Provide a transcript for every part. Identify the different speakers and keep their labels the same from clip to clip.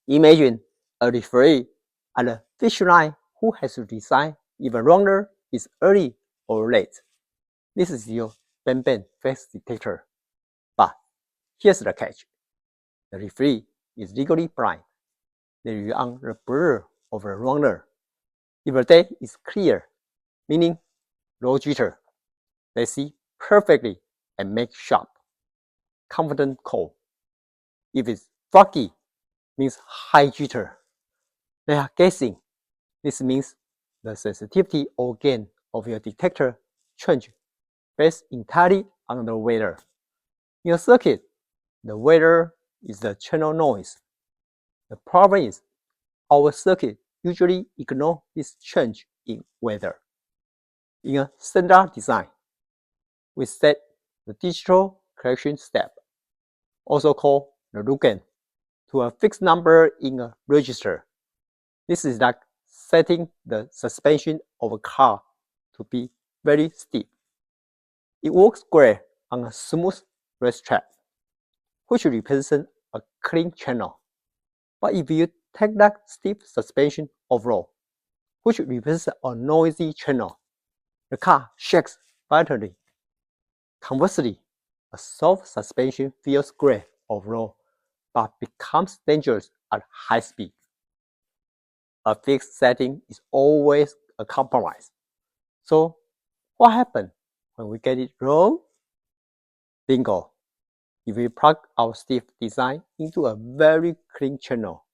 Speaker 1: Imagine a referee at the finish line who has to decide if a runner is early or late. This is your bang face detector. But here's the catch. The referee is legally blind. They rely on the blur of the runner. If the data is clear, meaning low jitter, they see perfectly and make sharp, confident call. If it's foggy, means high jitter. They are guessing. This means the sensitivity or gain of your detector change based entirely on the weather. In a circuit, the weather is the channel noise. The problem is our circuit usually ignore this change in weather. In a standard design, we set the digital correction step, also called the lookup, to a fixed number in a register. This is like setting the suspension of a car to be very steep. It works great on a smooth racetrack, which represents a clean channel. But if you take that steep suspension overall, which represents a noisy channel, the car shakes violently. Conversely, a soft suspension feels great overall, but becomes dangerous at high speed. A fixed setting is always a compromise. So, what happens when we get it wrong? Bingo! If we plug our stiff design into a very clean channel,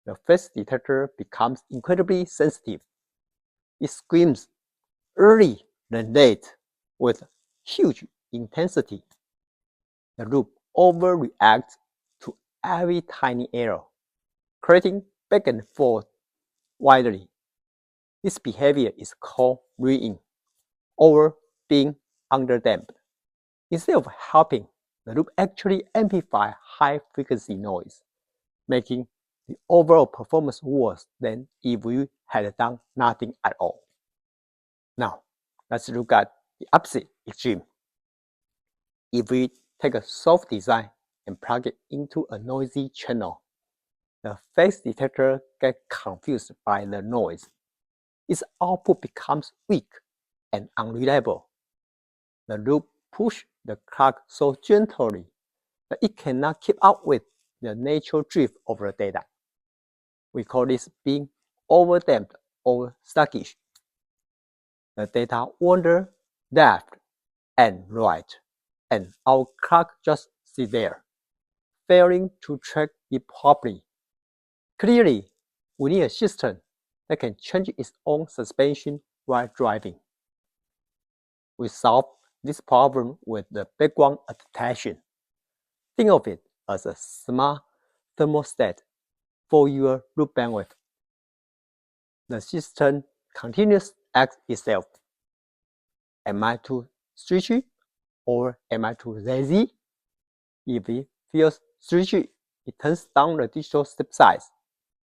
Speaker 1: the face detector becomes incredibly sensitive. It screams early then late with huge intensity. The loop overreacts to every tiny error, creating back and forth widely. This behavior is called reading, or being underdamped. Instead of helping, the loop actually amplifies high-frequency noise, making the overall performance worse than if we had done nothing at all. Now, let's look at the opposite extreme. If we take a soft design and plug it into a noisy channel, the face detector gets confused by the noise. Its output becomes weak and unreliable. The loop pushes the clock so gently that it cannot keep up with the natural drift of the data. We call this being overdamped or sluggish. The data wander left and right, and our clock just sits there, failing to track it properly. Clearly, we need a system that can change its own suspension while driving. We solve this problem with the background adaptation. Think of it as a smart thermostat for your loop bandwidth. The system continuously asks itself, am I too stretchy or am I too lazy? If it feels stretchy, it turns down the digital step size.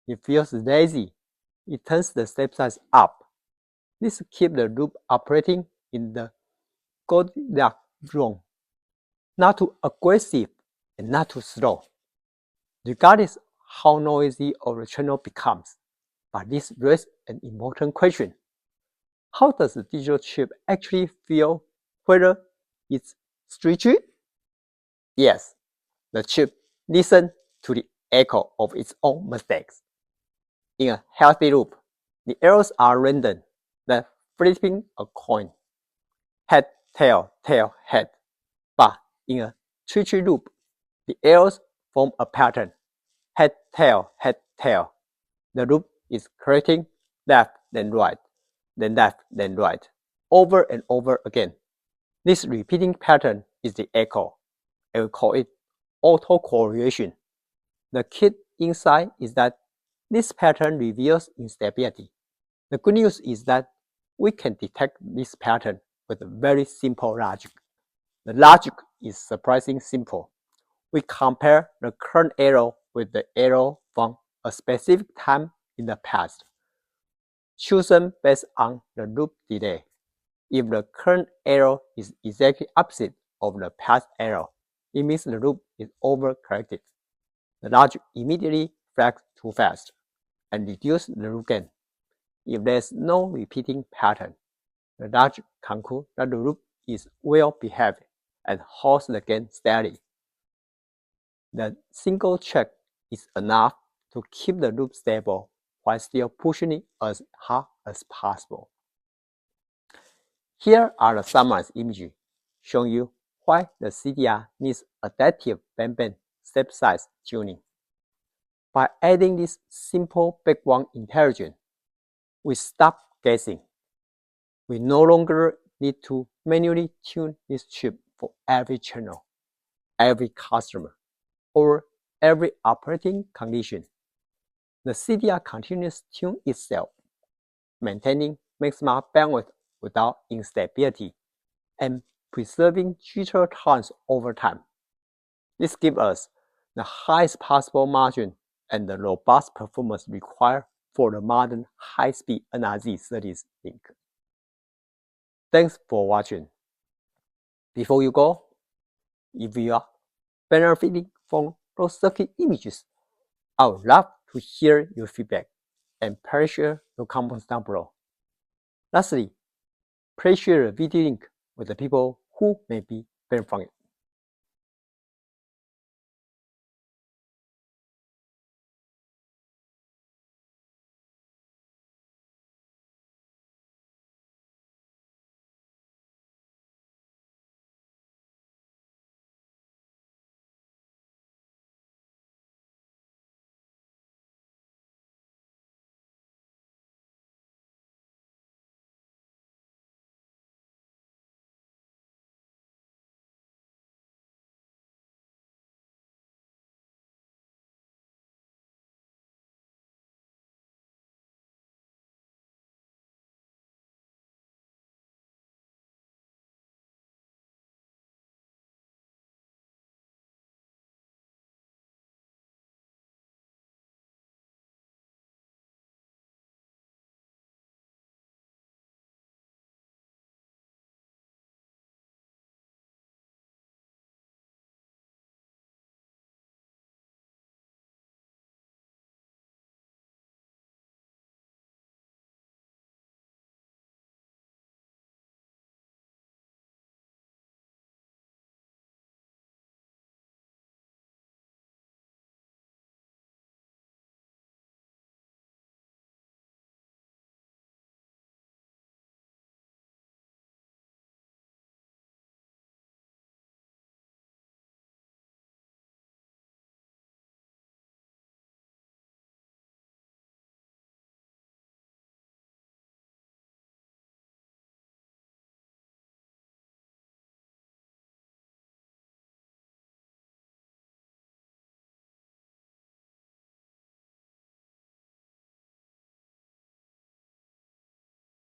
Speaker 1: If it feels lazy, it turns the step size up. This keeps the loop operating in the Goldilocks zone, not too aggressive and not too slow. Regardless how noisy our channel becomes, but this raises an important question. How does the digital chip actually feel whether it's stretchy? Yes, the chip listens to the echo of its own mistakes. In a healthy loop, the errors are random, like flipping a coin. Head, tail, tail, head. But in a twitchy loop, the errors form a pattern. Head, tail, head, tail. The loop is correcting left, then right, then left, then right, over and over again. This repeating pattern is the echo. I will call it autocorrelation. The key insight is that this pattern reveals instability. The good news is that we can detect this pattern with a very simple logic. The logic is surprisingly simple. We compare the current error with the error from a specific time in the past, chosen based on the loop delay. If the current error is exactly opposite of the past error, it means the loop is overcorrected. The logic immediately flags too fast and reduce the loop gain. If there's no repeating pattern, the judge concludes that the loop is well behaved and holds the gain steady. The single check is enough to keep the loop stable while still pushing it as hard as possible. Here are the summarized images showing you why the CDR needs adaptive bandband step size tuning. By adding this simple background intelligence, we stop guessing. We no longer need to manually tune this chip for every channel, every customer, or every operating condition. The CDR continues tune itself, maintaining maximum bandwidth without instability and preserving jitter times over time. This gives us the highest possible margin and the robust performance required for the modern high-speed NRZ SerDes link. Thanks for watching. Before you go, if you are benefiting from those circuit images, I would love to hear your feedback and please share your comments down below. Lastly, please share the video link with the people who may be benefiting from it.